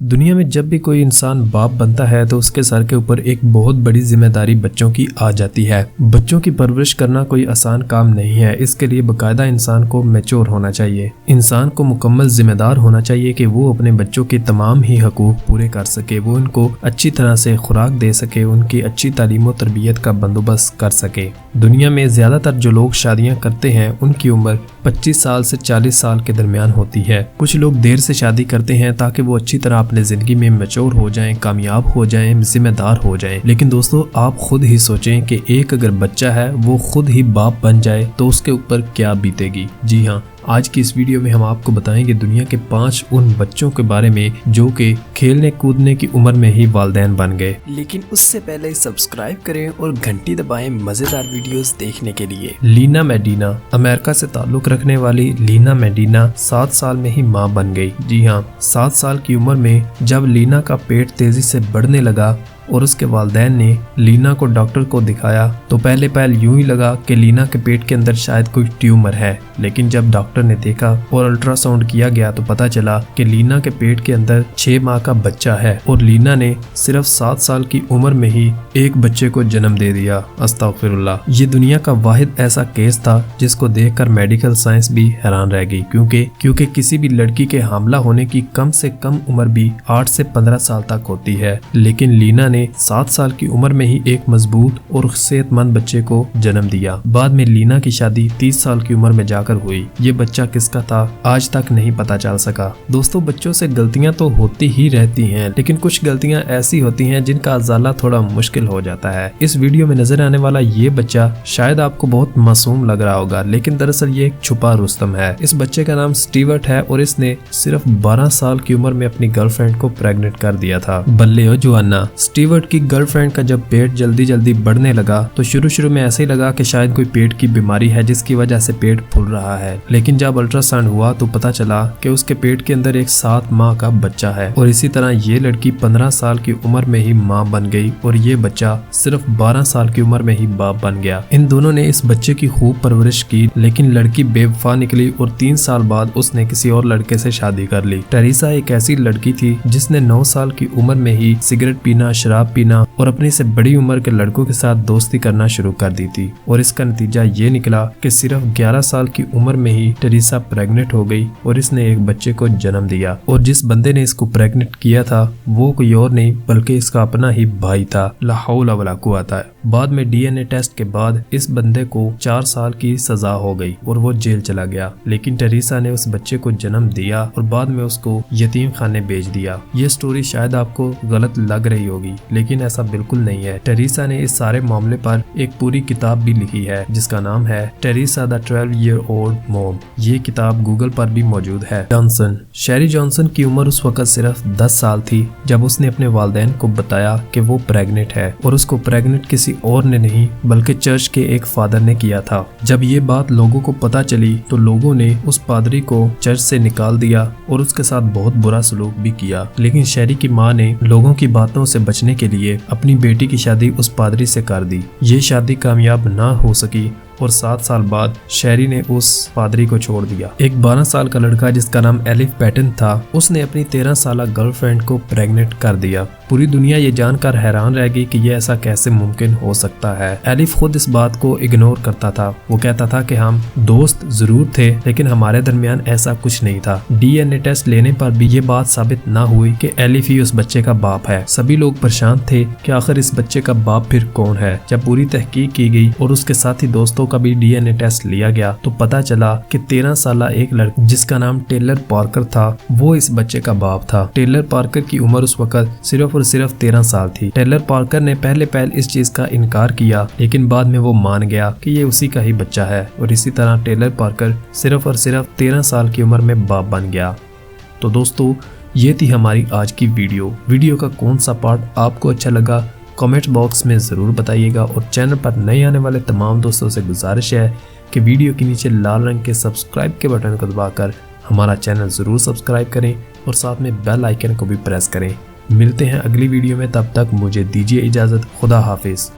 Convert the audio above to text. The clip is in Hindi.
दुनिया में जब भी कोई इंसान बाप बनता है तो उसके सर के ऊपर एक बहुत बड़ी जिम्मेदारी बच्चों की आ जाती है। बच्चों की परवरिश करना कोई आसान काम नहीं है। इसके लिए बाकायदा इंसान को मैच्योर होना चाहिए। इंसान को मुकम्मल जिम्मेदार होना चाहिए कि वो अपने बच्चों के तमाम ही हकूक पूरे कर सके, वो उनको अच्छी तरह से खुराक दे सके, उनकी अच्छी तालीम और तरबियत का बंदोबस्त कर सके। दुनिया में ज्यादातर जो लोग शादियां करते हैं उनकी उम्र 25 साल से 40 साल के दरमियान होती है। कुछ लोग देर से शादी करते हैं ताकि वो अच्छी तरह अपने जिंदगी में मैच्योर हो जाएं, कामयाब हो जाएं, जिम्मेदार हो जाएं। लेकिन दोस्तों, आप खुद ही सोचें कि एक अगर बच्चा है वो खुद ही बाप बन जाए तो उसके ऊपर क्या बीतेगी। जी हाँ, आज की इस वीडियो में हम आपको बताएंगे दुनिया के 5 उन बच्चों के बारे में जो कि खेलने कूदने की उम्र में ही वालिदैन बन गए। लेकिन उससे पहले सब्सक्राइब करें और घंटी दबाएं मजेदार वीडियोस देखने के लिए। लीना मेडिना। अमेरिका से ताल्लुक रखने वाली लीना मेडिना 7 साल में ही मां बन गई। जी हाँ, 7 साल की उम्र में जब लीना का पेट तेजी से बढ़ने लगा और उसके वालिदैन ने लीना को डॉक्टर को दिखाया तो पहले यूं ही लगा कि लीना के पेट के अंदर शायद कोई ट्यूमर है। लेकिन जब डॉक्टर ने देखा और अल्ट्रासाउंड किया गया तो पता चला कि लीना के पेट के अंदर 6 माह का बच्चा है और लीना ने सिर्फ 7 साल की उम्र में ही एक बच्चे को जन्म दे दिया। अस्तगफिरुल्लाह। ये दुनिया का वाहिद ऐसा केस था जिसको देखकर मेडिकल साइंस भी हैरान रह गई, क्योंकि किसी भी लड़की के हामला होने की कम से कम उम्र भी 8 से 15 साल तक होती है। लेकिन लीना ने 7 साल की उम्र में ही एक मजबूत और सेहतमंद बच्चे को जन्म दिया। बाद में लीना की शादी 30 साल की उम्र में जाकर हुई। ये बच्चा किसका था आज तक नहीं पता चल सका। दोस्तों, बच्चों से गलतियां तो होती ही रहती हैं, लेकिन कुछ गलतियां ऐसी होती हैं जिनका अजाला थोड़ा मुश्किल हो जाता है। इस वीडियो में नजर आने वाला ये बच्चा शायद आपको बहुत मासूम लग रहा होगा, लेकिन दरअसल ये एक छुपा रुस्तम है। इस बच्चे का नाम स्टीवर्ट है और इसने सिर्फ 12 साल की उम्र में अपनी गर्लफ्रेंड को प्रेग्नेंट कर दिया था। बल्ले ओ जुआना। स्टीवर्ट की गर्लफ्रेंड का जब पेट जल्दी बढ़ने लगा तो शुरू में ऐसे ही लगा कि शायद कोई पेट की बीमारी है जिसकी वजह से पेट फूल रहा है। लेकिन जब अल्ट्रासाउंड हुआ तो पता चला कि उसके पेट के अंदर एक 7 माह का बच्चा है। और इसी तरह ये लड़की 15 साल की उम्र में ही माँ बन गई और ये बच्चा सिर्फ 12 साल की उम्र में ही बाप बन गया। इन दोनों ने इस बच्चे की खूब परवरिश की, लेकिन लड़की बेवफा निकली और 3 साल बाद उसने किसी और लड़के से शादी कर ली। टेरेसा एक ऐसी लड़की थी जिसने 9 साल की उम्र में ही सिगरेट पीना, शराब पीना और अपनी से बड़ी उम्र के लड़कों के साथ दोस्ती करना शुरू कर दी थी। और इसका नतीजा ये निकला कि सिर्फ 11 साल की उम्र में ही टेरेसा प्रेग्नेंट हो गई और इसने एक बच्चे को जन्म दिया। और जिस बंदे ने इसको प्रेग्नेंट किया था वो कोई और नहीं बल्कि इसका अपना ही भाई था। ला हौला वला कुव्वता। बाद में डीएनए टेस्ट के बाद इस बंदे को 4 साल की सजा हो गई और वो जेल चला गया। लेकिन टेरेसा ने उस बच्चे को जन्म दिया और बाद में उसको यतीम खाने भेज दिया। ये स्टोरी शायद आपको गलत लग रही होगी, लेकिन ऐसा बिल्कुल नहीं है। टेरेसा ने इस सारे मामले पर एक पूरी किताब भी लिखी है जिसका नाम है टेरेसा द 12-year-old मॉम। ये किताब गूगल पर भी मौजूद है। जॉनसन। शेरी जॉनसन की उम्र उस वक्त सिर्फ 10 साल थी जब उसने अपने वालिदैन को बताया कि वो प्रेग्नेंट है और उसको प्रेग्नेंट किसी और ने नहीं बल्कि चर्च के एक फादर ने किया था। जब ये बात लोगों को पता चली तो लोगों ने उस पादरी को चर्च से निकाल दिया और उसके साथ बहुत बुरा सलूक भी किया। लेकिन शेरी की माँ ने लोगों की बातों से बचने के लिए अपनी बेटी की शादी उस पादरी से कर दी। ये शादी कामयाब ना हो सकी और 7 साल बाद शेरी ने उस पादरी को छोड़ दिया। एक 12 साल का लड़का जिसका नाम एलिफ पैटन था, उसने अपनी 13 साल गर्लफ्रेंड को प्रेग्नेंट कर दिया। पूरी दुनिया ये जानकर हैरान रह गई कि ये ऐसा कैसे मुमकिन हो सकता है। एलिफ खुद इस बात को इग्नोर करता था। वो कहता था कि हम दोस्त जरूर थे लेकिन हमारे दरमियान ऐसा कुछ नहीं था। डीएनए टेस्ट लेने पर भी ये बात साबित ना हुई कि एलिफ ही उस बच्चे का बाप है। सभी लोग परेशान थे कि आखिर इस बच्चे का बाप फिर कौन है। जब पूरी तहकीक की गई और उसके साथी दोस्तों का भी डीएनए टेस्ट लिया गया तो पता चला कि 13 साल एक लड़का जिसका नाम टेलर पार्कर था वो इस बच्चे का बाप था। टेलर पार्कर की उम्र उस वक्त सिर्फ और सिर्फ 13 साल थी। टेलर पार्कर ने पहले इस चीज का इनकार किया, लेकिन बाद में वो मान गया कि ये उसी का ही बच्चा है और इसी तरह टेलर पार्कर सिर्फ और सिर्फ 13 साल की उम्र में बाप बन गया। तो दोस्तों, ये थी हमारी आज की वीडियो का कौन सा पार्ट आपको अच्छा लगा कमेंट बॉक्स में ज़रूर बताइएगा। और चैनल पर नए आने वाले तमाम दोस्तों से गुजारिश है कि वीडियो के नीचे लाल रंग के सब्सक्राइब के बटन को दबाकर हमारा चैनल ज़रूर सब्सक्राइब करें और साथ में बेल आइकन को भी प्रेस करें। मिलते हैं अगली वीडियो में, तब तक मुझे दीजिए इजाज़त। खुदा हाफिज़।